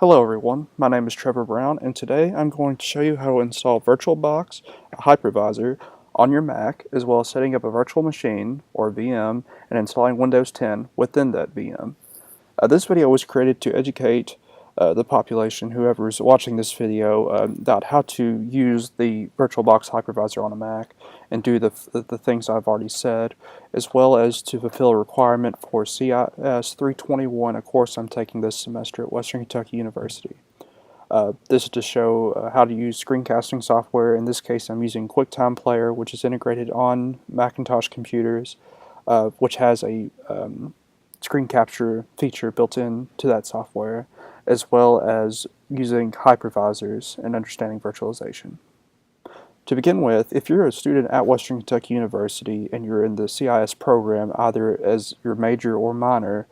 Hello everyone, my name is Trevor Brown, and today I'm going to show you how to install VirtualBox, a hypervisor, on your Mac, as well as setting up a virtual machine, or VM, and installing Windows 10 within that VM. This video was created to educate the population, whoever is watching this video, about how to use the VirtualBox hypervisor on a Mac and do the things I've already said, as well as to fulfill a requirement for CIS 321, a course I'm taking this semester at Western Kentucky University. This is to show how to use screencasting software. In this case, I'm using QuickTime Player, which is integrated on Macintosh computers, which has a screen capture feature built into that software, as well as using hypervisors and understanding virtualization. To begin with, if you're a student at Western Kentucky University and you're in the CIS program, either as your major or minor,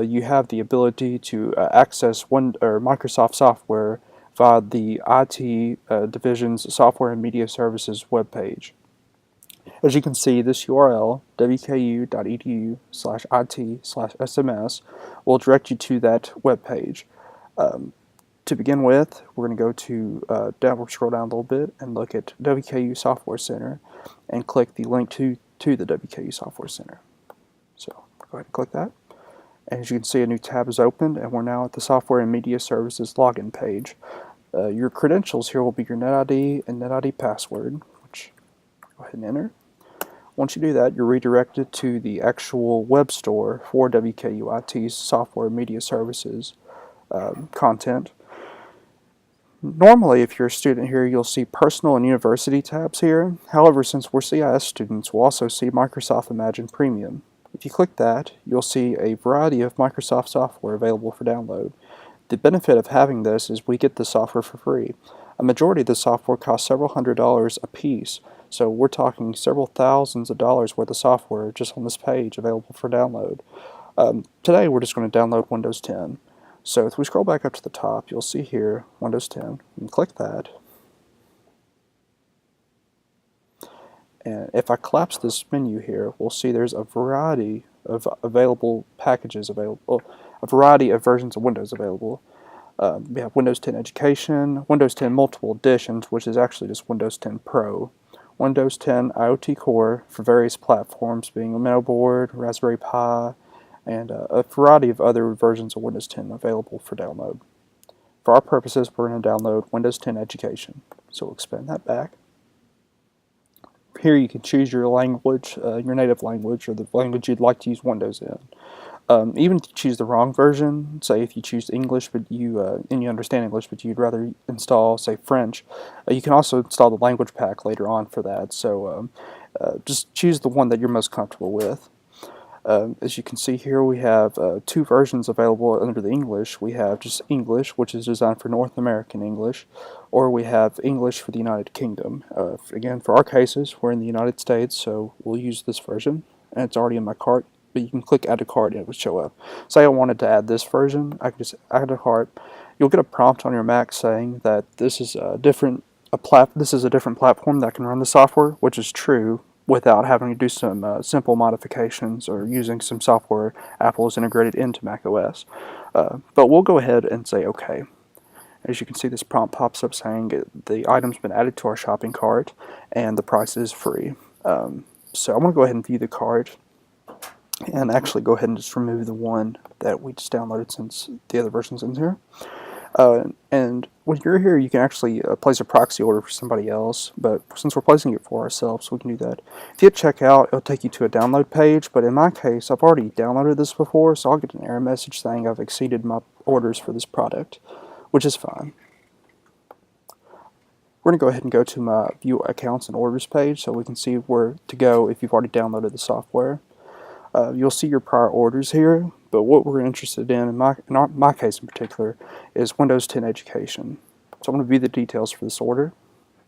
you have the ability to access Microsoft software via the IT Division's Software and Media Services webpage. As you can see, this URL, wku.edu/it/sms, will direct you to that webpage. To begin with, we're going to go to we'll scroll down a little bit and look at WKU Software Center and click the link to the WKU Software Center. So go ahead and click that. And as you can see, a new tab is opened, and we're now at the Software and Media Services login page. Your credentials here will be your NetID and NetID password, which go ahead and enter. Once you do that, you're redirected to the actual web store for WKUIT's Software and Media Services content. Normally, if you're a student here, you'll see personal and university tabs here. However, since we're CIS students, we'll also see Microsoft Imagine Premium. If you click that, you'll see a variety of Microsoft software available for download. The benefit of having this is we get the software for free. A majority of the software costs several $100s a piece, so we're talking several thousands of dollars worth of software just on this page available for download. Today we're just going to download Windows 10. So if we scroll back up to the top, you'll see here Windows 10. You can click that. And if I collapse this menu here, we'll see there's a variety of available packages available, a variety of versions of Windows available. We have Windows 10 Education, Windows 10 Multiple Editions, which is actually just Windows 10 Pro, Windows 10 IoT Core for various platforms, being a Mailboard, Raspberry Pi, and a variety of other versions of Windows 10 available for download. For our purposes, we're going to download Windows 10 Education. So we'll expand that back. Here you can choose your language, your native language, or the language you'd like to use Windows in. Even if you choose the wrong version, say if you choose English and you understand English but you'd rather install, say, French, you can also install the language pack later on for that. So just choose the one that you're most comfortable with. As you can see here, we have two versions available under the English. We have just English, which is designed for North American English, or we have English for the United Kingdom. Again, for our cases, we're in the United States, so we'll use this version, and it's already in my cart. But you can click Add to Cart and it will show up. Say I wanted to add this version, I can just add to cart. You'll get a prompt on your Mac saying that this is a different platform that can run the software, which is true, without having to do some simple modifications or using some software Apple has integrated into macOS. But we'll go ahead and say OK. As you can see, this prompt pops up saying the item's been added to our shopping cart and the price is free. So I'm going to go ahead and view the cart and actually go ahead and just remove the one that we just downloaded since the other version's in here. And when you're here, you can actually place a proxy order for somebody else, but since we're placing it for ourselves, we can do that. If you hit checkout, it'll take you to a download page, but in my case, I've already downloaded this before, so I'll get an error message saying I've exceeded my orders for this product, which is fine. We're going to go ahead and go to my View Accounts and Orders page so we can see where to go if you've already downloaded the software. You'll see your prior orders here, but what we're interested in my case in particular, is Windows 10 Education. So I'm going to view the details for this order.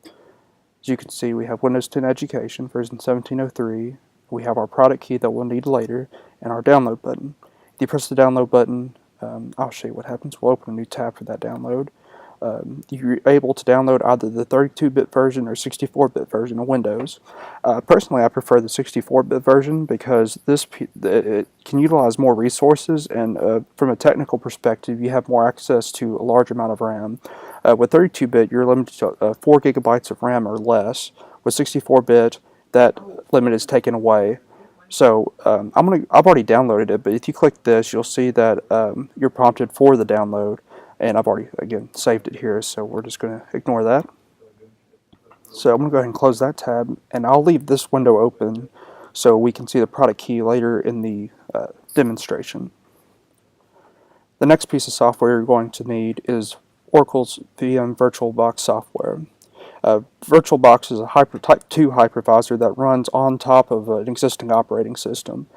As you can see, we have Windows 10 Education, version 1703. We have our product key that we'll need later, and our download button. If you press the download button, I'll show you what happens. We'll open a new tab for that download. You're able to download either the 32-bit version or 64-bit version of Windows. Personally, I prefer the 64-bit version because it can utilize more resources, and from a technical perspective, you have more access to a large amount of RAM. With 32-bit, you're limited to 4 gigabytes of RAM or less. With 64-bit, that limit is taken away. So I've already downloaded it, but if you click this, you'll see that you're prompted for the download. And I've already, again, saved it here, so we're just going to ignore that. So I'm going to go ahead and close that tab, and I'll leave this window open so we can see the product key later in the demonstration. The next piece of software you're going to need is Oracle's VM VirtualBox software. VirtualBox is a Type 2 hypervisor that runs on top of an existing operating system.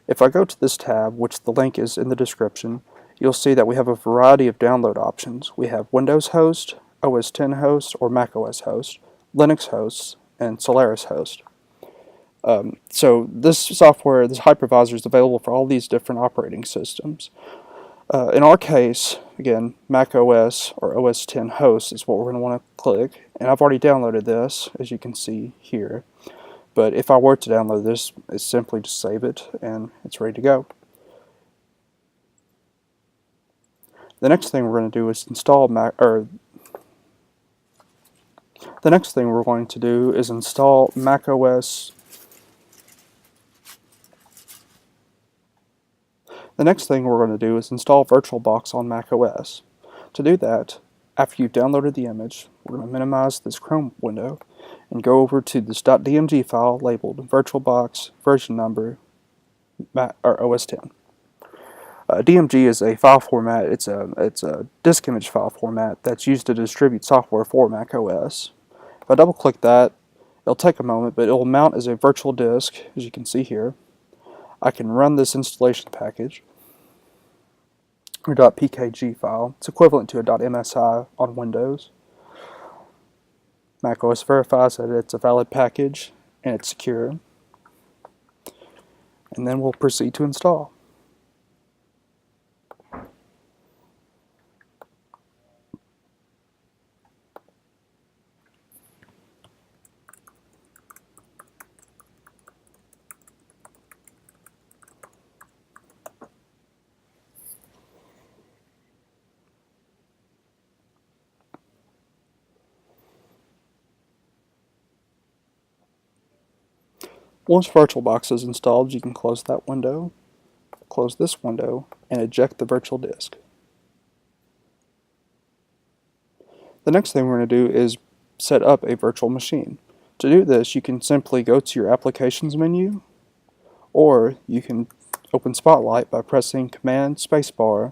If I go to this tab, which the link is in the description, you'll see that we have a variety of download options. We have Windows host, OS X host, or Mac OS host, Linux hosts, and Solaris host. So this software, this hypervisor, is available for all these different operating systems. In our case, again, Mac OS or OS X host is what we're going to want to click. And I've already downloaded this, as you can see here. But if I were to download this, it's simply just save it, and it's ready to go. The next thing we're going to do is install Mac OS. The next thing we're going to do is install Mac OS. The next thing we're going to do is install VirtualBox on Mac OS. To do that, after you've downloaded the image, we're going to minimize this Chrome window and go over to this .dmg file labeled VirtualBox version number OS X. DMG is a file format. It's a disk image file format that's used to distribute software for Mac OS. If I double click that, it'll take a moment, but it'll mount as a virtual disk, as you can see here. I can run this installation package, or .pkg file. It's equivalent to a .msi on Windows. Mac OS verifies that it's a valid package and it's secure. And then we'll proceed to install. Once VirtualBox is installed, you can close that window, close this window, and eject the virtual disk. The next thing we're going to do is set up a virtual machine. To do this, you can simply go to your Applications menu, or you can open Spotlight by pressing Command Spacebar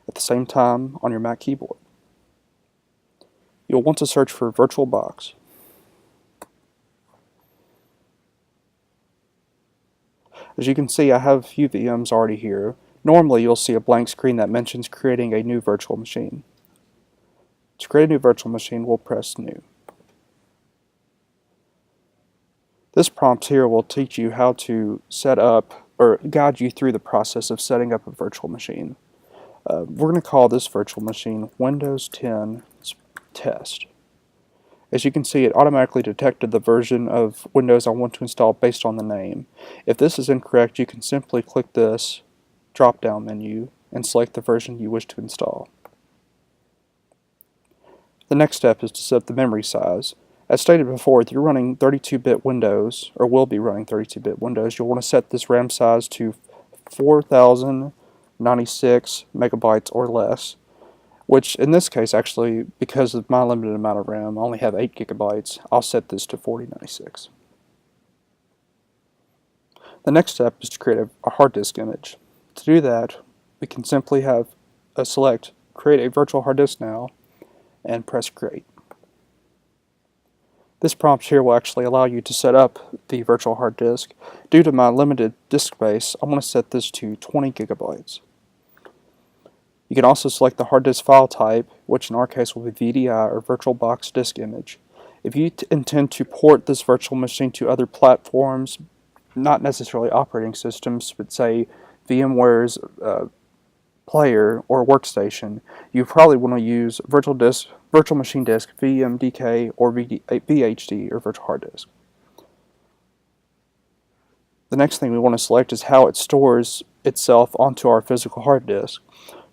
at the same time on your Mac keyboard. You'll want to search for VirtualBox. As you can see, I have a few VMs already here. Normally, you'll see a blank screen that mentions creating a new virtual machine. To create a new virtual machine, we'll press New. This prompt here will teach you how to set up, or guide you through the process of setting up a virtual machine. We're going to call this virtual machine Windows 10 Test. As you can see, it automatically detected the version of Windows I want to install based on the name. If this is incorrect, you can simply click this drop-down menu and select the version you wish to install. The next step is to set the memory size. As stated before, if you're running 32-bit Windows, or will be running 32-bit Windows, you'll want to set this RAM size to 4096 megabytes or less. Which in this case, actually, because of my limited amount of RAM, I only have 8 gigabytes, I'll set this to 4096. The next step is to create a hard disk image. To do that, we can simply have select Create a Virtual Hard Disk Now, and press Create. This prompt here will actually allow you to set up the virtual hard disk. Due to my limited disk space, I'm going to set this to 20 gigabytes. You can also select the hard disk file type, which in our case will be VDI or VirtualBox Disk Image. If you intend to port this virtual machine to other platforms, not necessarily operating systems, but say VMware's player or workstation, you probably want to use virtual machine disk, VMDK, or VHD, or virtual hard disk. The next thing we want to select is how it stores itself onto our physical hard disk.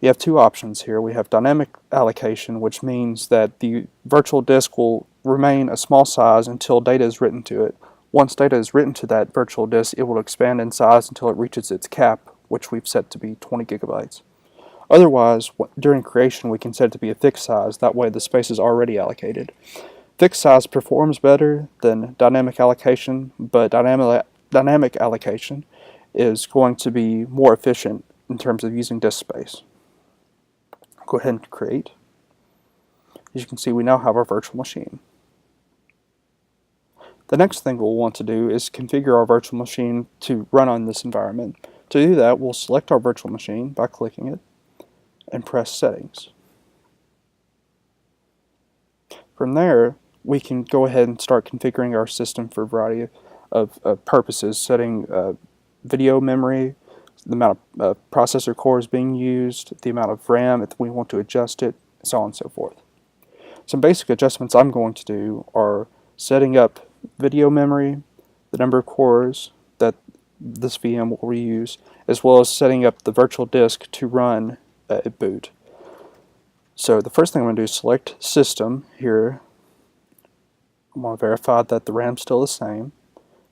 We have two options here. We have dynamic allocation, which means that the virtual disk will remain a small size until data is written to it. Once data is written to that virtual disk, it will expand in size until it reaches its cap, which we've set to be 20 gigabytes. Otherwise, during creation, we can set it to be a fixed size. That way the space is already allocated. Fixed size performs better than dynamic allocation, but dynamic allocation is going to be more efficient in terms of using disk space. Go ahead and create. As you can see, we now have our virtual machine. The next thing we'll want to do is configure our virtual machine to run on this environment. To do that, we'll select our virtual machine by clicking it and press Settings. From there, we can go ahead and start configuring our system for a variety of purposes, setting video memory, the amount of processor cores being used, the amount of RAM if we want to adjust it, so on and so forth. Some basic adjustments I'm going to do are setting up video memory, the number of cores that this VM will reuse, as well as setting up the virtual disk to run at boot. So the first thing I'm going to do is select System here. I'm going to verify that the RAM's still the same,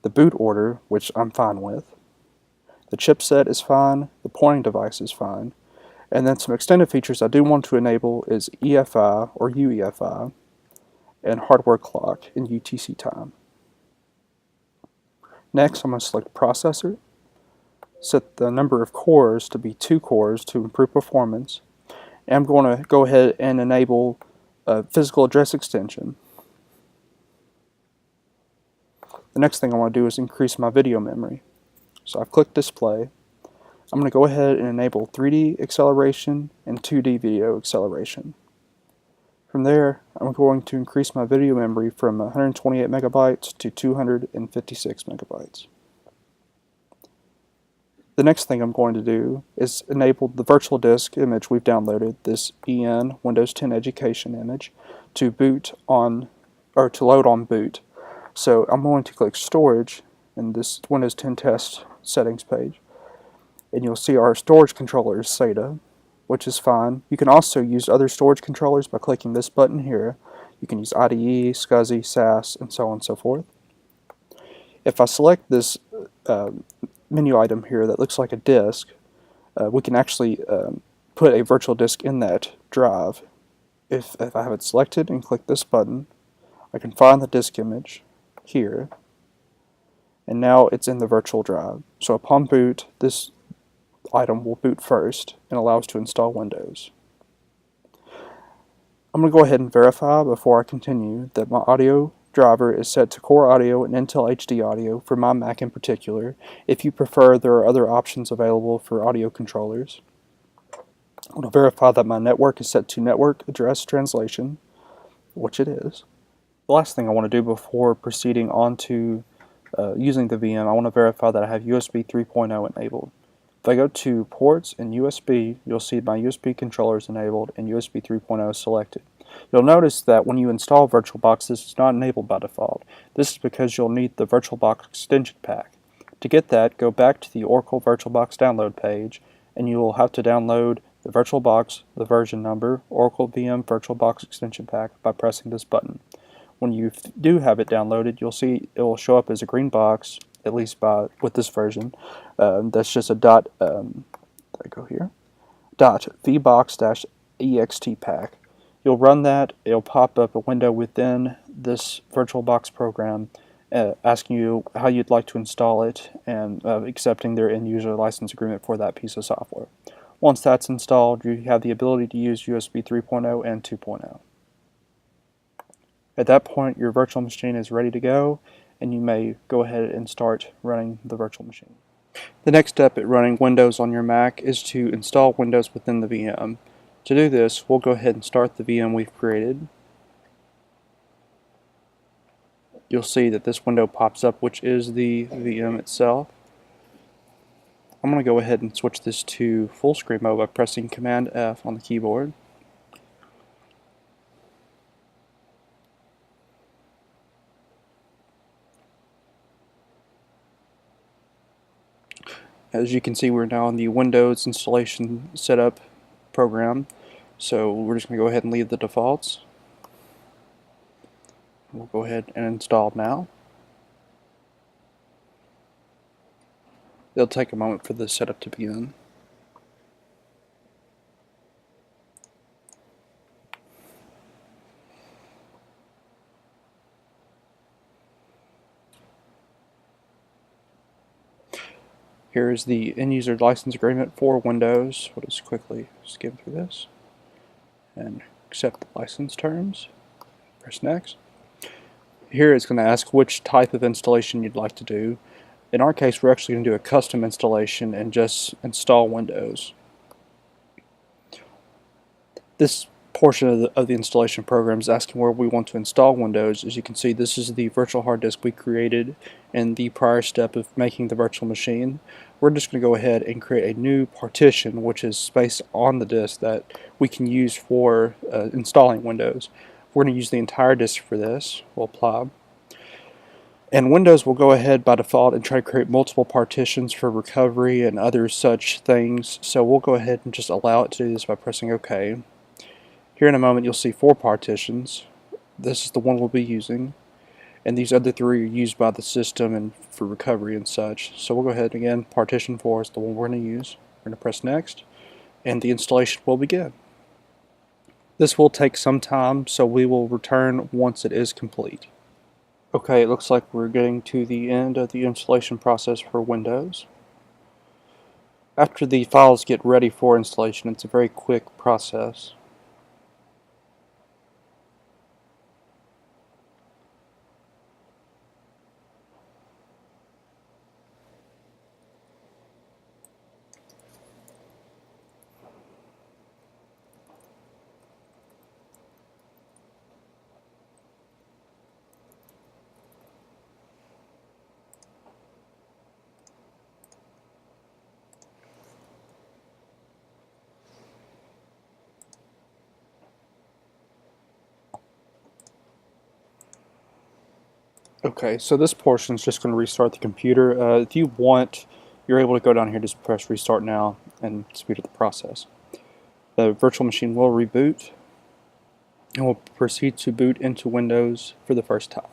the boot order, which I'm fine with, the chipset is fine, the pointing device is fine, and then some extended features I do want to enable is EFI or UEFI and hardware clock in UTC time. Next, I'm going to select Processor, set the number of cores to be 2 cores to improve performance, and I'm going to go ahead and enable physical address extension. The next thing I want to do is increase my video memory. So I've clicked Display. I'm going to go ahead and enable 3D acceleration and 2D video acceleration. From there, I'm going to increase my video memory from 128 megabytes to 256 megabytes. The next thing I'm going to do is enable the virtual disk image we've downloaded, this EN Windows 10 Education image, to boot on, or to load on boot. So I'm going to click Storage in this Windows 10 Test settings page, and you'll see our storage controller is SATA, which is fine. You can also use other storage controllers by clicking this button here. You can use IDE, SCSI, SAS, and so on and so forth. If I select this menu item here that looks like a disk, we can actually put a virtual disk in that drive. If I have it selected and click this button, I can find the disk image here, and now it's in the virtual drive. So upon boot, this item will boot first and allow us to install Windows. I'm going to go ahead and verify before I continue that my audio driver is set to Core Audio and Intel HD Audio for my Mac in particular. If you prefer, there are other options available for audio controllers. I'm going to verify that my network is set to Network Address Translation, which it is. The last thing I want to do before proceeding on to using the VM, I want to verify that I have USB 3.0 enabled. If I go to Ports and USB, you'll see my USB controller is enabled and USB 3.0 selected. You'll notice that when you install VirtualBox, this is not enabled by default. This is because you'll need the VirtualBox extension pack. To get that, go back to the Oracle VirtualBox download page, and you will have to download the VirtualBox, the version number, Oracle VM VirtualBox extension pack by pressing this button. When you do have it downloaded, you'll see it will show up as a green box, at least with this version. That's just a dot .vbox-ext pack. You'll run that, it'll pop up a window within this VirtualBox program asking you how you'd like to install it and accepting their end-user license agreement for that piece of software. Once that's installed, you have the ability to use USB 3.0 and 2.0. At that point, your virtual machine is ready to go, and you may go ahead and start running the virtual machine. The next step at running Windows on your Mac is to install Windows within the VM. To do this, we'll go ahead and start the VM we've created. You'll see that this window pops up, which is the VM itself. I'm going to go ahead and switch this to full screen mode by pressing Command F on the keyboard. As you can see, we're now in the Windows installation setup program. So we're just going to go ahead and leave the defaults. We'll go ahead and install now. It'll take a moment for the setup to begin. Here is the end-user license agreement for Windows. We'll just quickly skim through this and accept the license terms. Press Next. Here it's going to ask which type of installation you'd like to do. In our case, we're actually going to do a custom installation and just install Windows. This portion of the installation program is asking where we want to install Windows. As you can see, this is the virtual hard disk we created in the prior step of making the virtual machine. We're just going to go ahead and create a new partition, which is space on the disk that we can use for installing Windows. We're going to use the entire disk for this. We'll apply. And Windows will go ahead by default and try to create multiple partitions for recovery and other such things. So we'll go ahead and just allow it to do this by pressing OK. Here in a moment you'll see 4 partitions. This is the one we'll be using, and these other 3 are used by the system and for recovery and such. So we'll go ahead and again, partition 4 is the one we're going to use. We're going to press Next, and the installation will begin. This will take some time, so we will return once it is complete. Okay, it looks like we're getting to the end of the installation process for Windows. After the files get ready for installation, it's a very quick process. Okay, so this portion is just going to restart the computer. If you want, you're able to go down here, just press Restart Now, and speed up the process. The virtual machine will reboot, and will proceed to boot into Windows for the first time.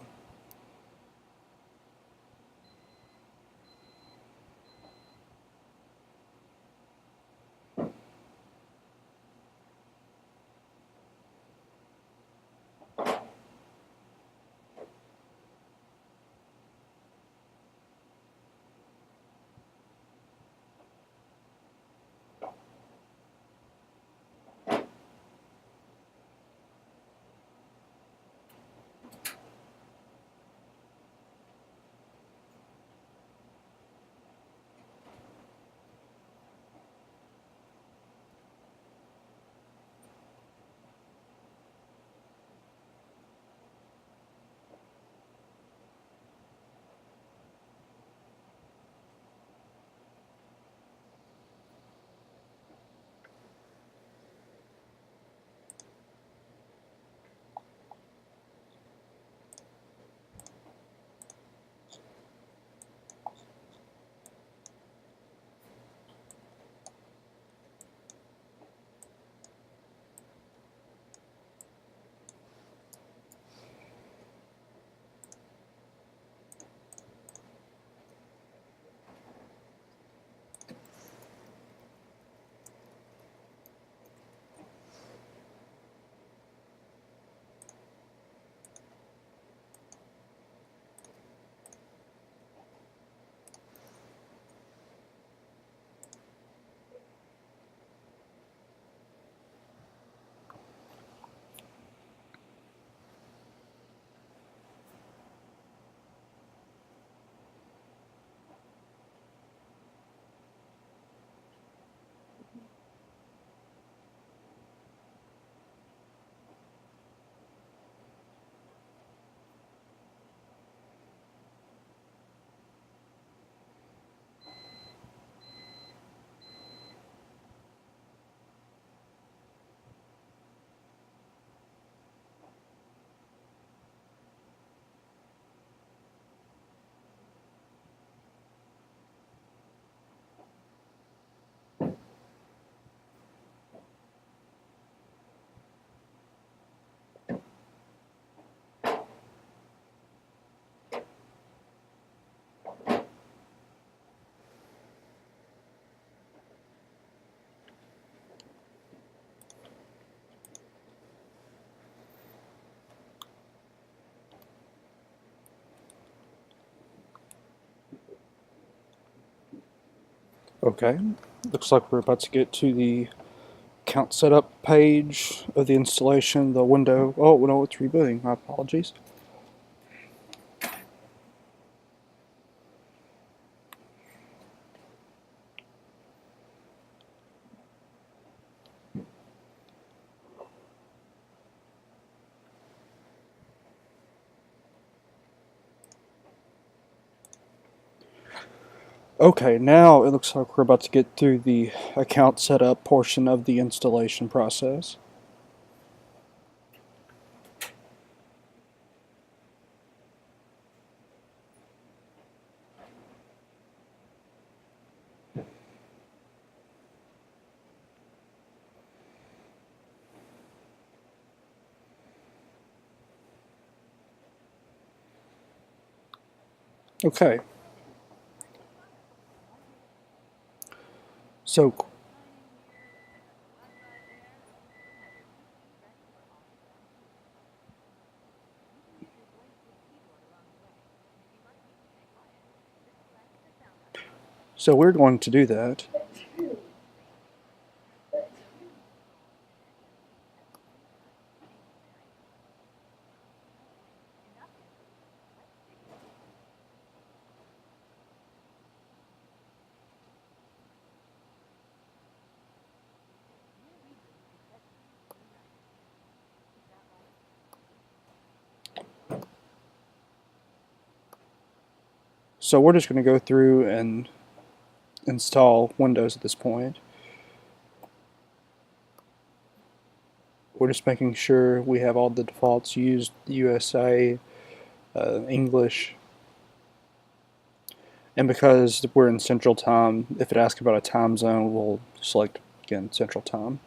Okay, looks like we're about to get to the account setup page of the installation, the window. Oh, no, it's rebooting. My apologies. Okay, now it looks like we're about to get through the account setup portion of the installation process. Okay, so we're going to do that. So we're just going to go through and install Windows at this point. We're just making sure we have all the defaults used, USA, English, and because we're in Central Time, if it asks about a time zone, we'll select, again, Central Time.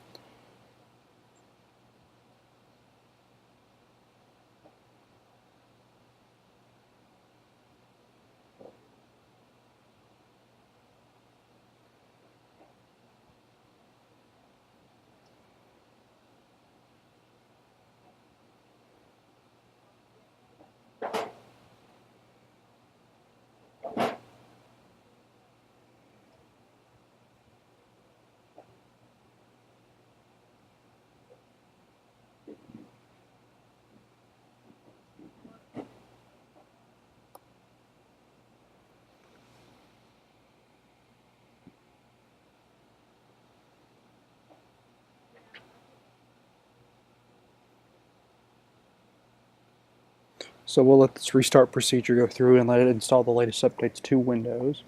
So we'll let this restart procedure go through and let it install the latest updates to Windows.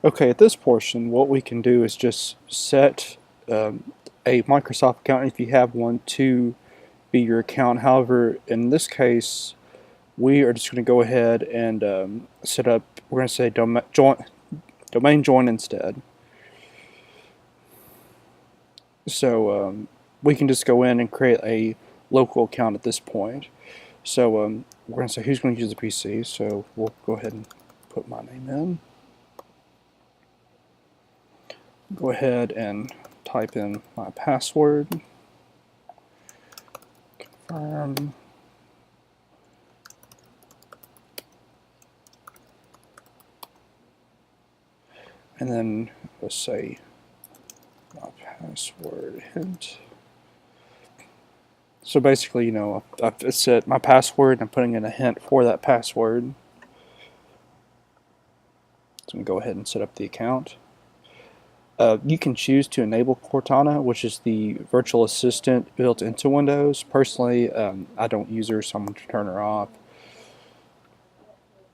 Okay, at this portion, what we can do is just set a Microsoft account, if you have one, to be your account. However, in this case, we are just going to go ahead and set up, we're going to say domain join instead. So we can just go in and create a local account at this point. So we're going to say who's going to use the PC, so we'll go ahead and put my name in. Go ahead and type in my password. Confirm. And then let's say my password hint. So basically, you know, I've set my password and I'm putting in a hint for that password. So I'm going to go ahead and set up the account. You can choose to enable Cortana, which is the virtual assistant built into Windows. Personally, I don't use her, so I'm going to turn her off.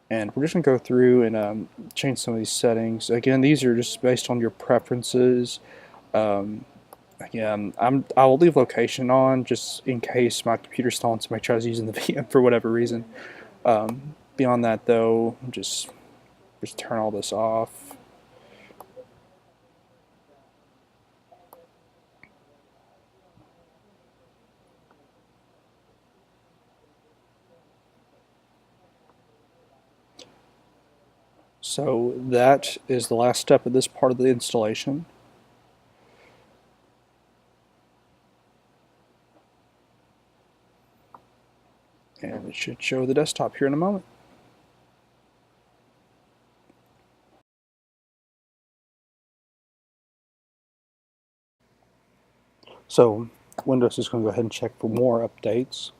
And we're just going to go through and change some of these settings. Again, these are just based on your preferences. Yeah, I will leave location on just in case my computer's stalling. Somebody tries using the VM for whatever reason. Beyond that, though, just turn all this off. So that is the last step of this part of the installation. And it should show the desktop here in a moment. So Windows is going to go ahead and check for more updates.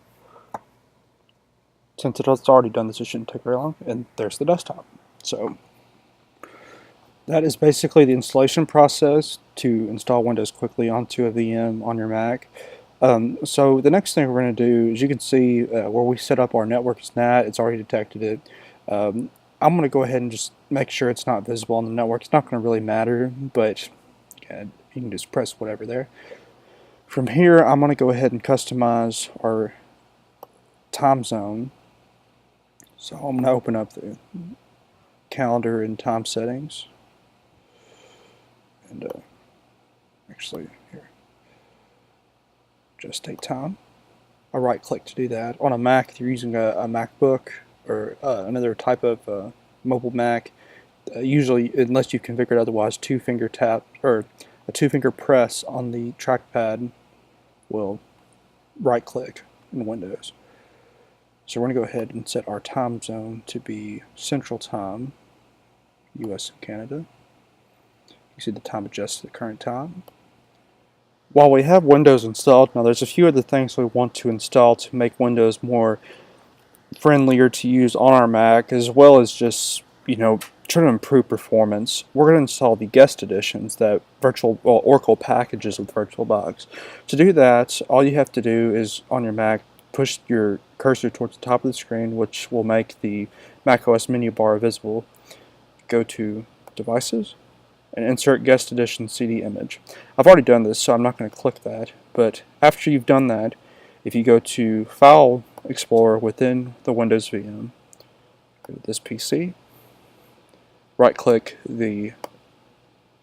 Since it has already done this, it shouldn't take very long. And there's the desktop. So that is basically the installation process to install Windows quickly onto a VM on your Mac. So the next thing we're going to do, as you can see where we set up our network as NAT, it's already detected it. I'm going to go ahead and just make sure it's not visible on the network. It's not going to really matter, but you can just press whatever there. From here, I'm going to go ahead and customize our time zone. So I'm going to open up the calendar and time settings. And actually, here, just take time. I right click to do that. On a Mac, if you're using a MacBook or another type of mobile Mac, usually, unless you've configured otherwise, two-finger tap or a two-finger press on the trackpad will right click in Windows. So we're going to go ahead and set our time zone to be Central Time, US and Canada. You see the time adjusts to the current time. While we have Windows installed, now there's a few other things we want to install to make Windows more friendlier to use on our Mac, as well as just, try to improve performance. We're going to install the guest editions, that Oracle packages with VirtualBox. To do that, all you have to do is on your Mac, push your cursor towards the top of the screen, which will make the macOS menu bar visible. Go to Devices and insert guest edition CD image. I've already done this, so I'm not going to click that, but after you've done that, if you go to File Explorer within the Windows VM, go to this PC, right click the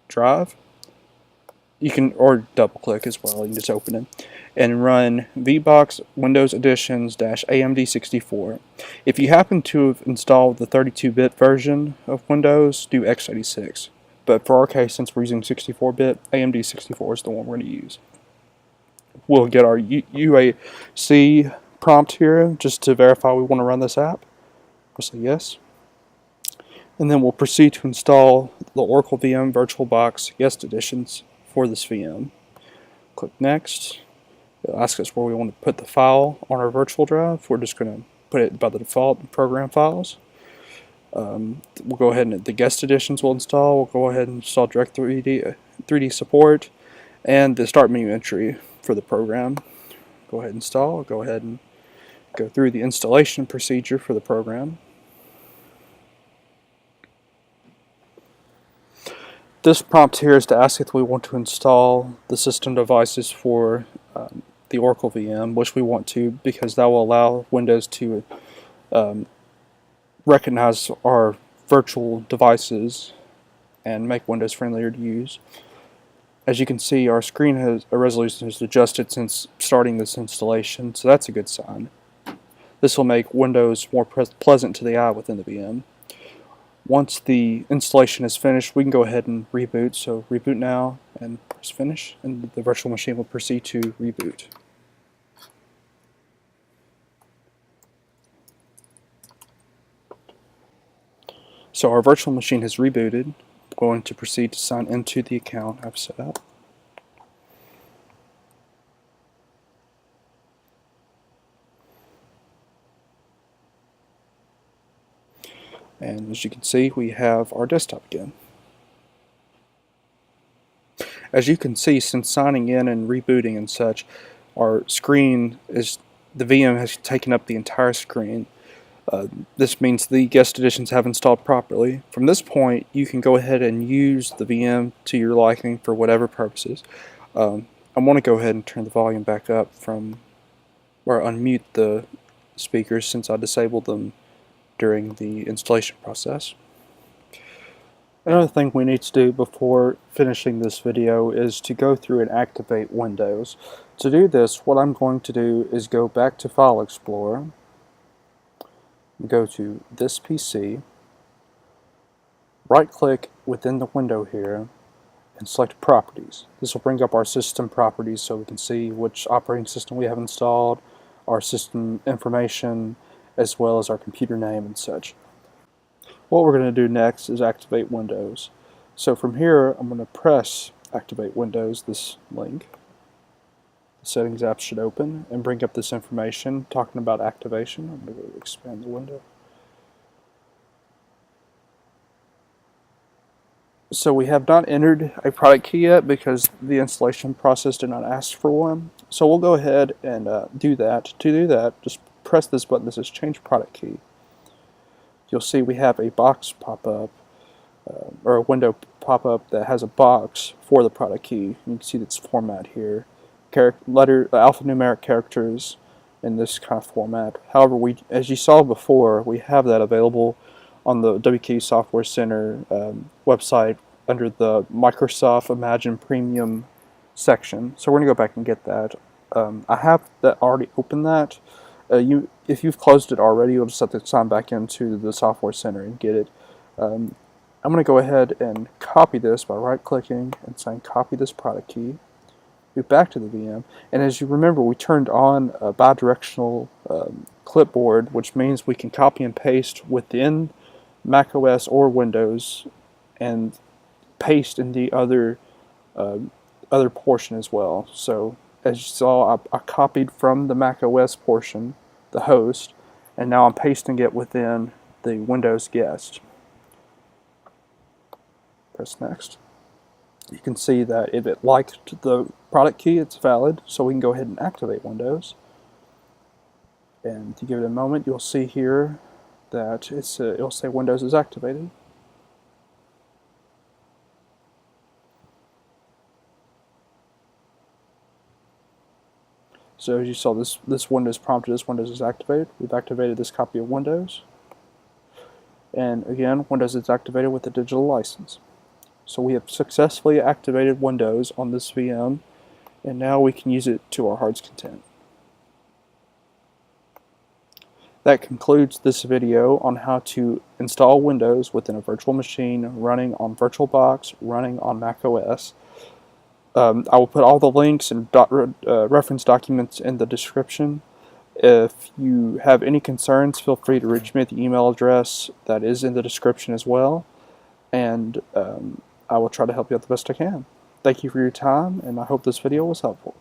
drive, you can, or double click as well, you can just open it, and run VBox Windows Editions -AMD64. If you happen to have installed the 32-bit version of Windows, do x86. But for our case, since we're using 64-bit, AMD64 is the one we're going to use. We'll get our UAC prompt here just to verify we want to run this app. We'll say yes. And then we'll proceed to install the Oracle VM VirtualBox guest editions for this VM. Click Next. It'll ask us where we want to put the file on our virtual drive. We're just going to put it by the default in Program Files. We'll go ahead and the guest editions will install. We'll go ahead and install Direct 3D support and the start menu entry for the program. Go ahead and install. Go ahead and go through the installation procedure for the program. This prompt here is to ask if we want to install the system devices for the Oracle VM, which we want to, because that will allow Windows to recognize our virtual devices and make Windows friendlier to use. As you can see, our screen resolution has adjusted since starting this installation, so that's a good sign. This will make Windows more pleasant to the eye within the VM. Once the installation is finished, we can go ahead and reboot. So reboot now and press finish, and the virtual machine will proceed to reboot. So our virtual machine has rebooted. I'm going to proceed to sign into the account I've set up. And as you can see, we have our desktop again. As you can see, since signing in and rebooting and such, our screen is, the VM has taken up the entire screen. This means the guest editions have installed properly. From this point, you can go ahead and use the VM to your liking for whatever purposes. I want to go ahead and turn the volume back up from, or unmute the speakers since I disabled them during the installation process. Another thing we need to do before finishing this video is to go through and activate Windows. To do this, what I'm going to do is go back to File Explorer, go to this PC, right click within the window here, and select Properties. This will bring up our system properties so we can see which operating system we have installed, our system information, as well as our computer name and such. What we're going to do next is activate Windows. So from here, I'm going to press Activate Windows, this link. The Settings app should open and bring up this information talking about activation. I'm going to expand the window. So we have not entered a product key yet because the installation process did not ask for one. So we'll go ahead and do that. To do that, just press this button that says Change Product Key. You'll see we have a box pop up, or a window pop up that has a box for the product key. You can see its format here. Alphanumeric characters in this kind of format. However, as you saw before, we have that available on the WKU Software Center website under the Microsoft Imagine Premium section. So we're going to go back and get that. I have already opened that. If you've closed it already, you'll just have to sign back into the Software Center and get it. I'm going to go ahead and copy this by right-clicking and saying Copy this product key. Move back to the VM, and as you remember, we turned on a bidirectional clipboard, which means we can copy and paste within macOS or Windows and paste in the other portion as well. So as you saw, I copied from the macOS portion, the host, and now I'm pasting it within the Windows guest. Press next. You can see that if it liked the product key, it's valid, so we can go ahead and activate Windows. And to give it a moment, you'll see here that it'll say Windows is activated. So as you saw, this Windows prompted us Windows is activated. We've activated this copy of Windows. And again, Windows is activated with a digital license. So we have successfully activated Windows on this VM, and now we can use it to our heart's content. That concludes this video on how to install Windows within a virtual machine running on VirtualBox, running on macOS. I will put all the links and reference documents in the description. If you have any concerns, feel free to reach me at the email address that is in the description as well. And I will try to help you out the best I can. Thank you for your time, and I hope this video was helpful.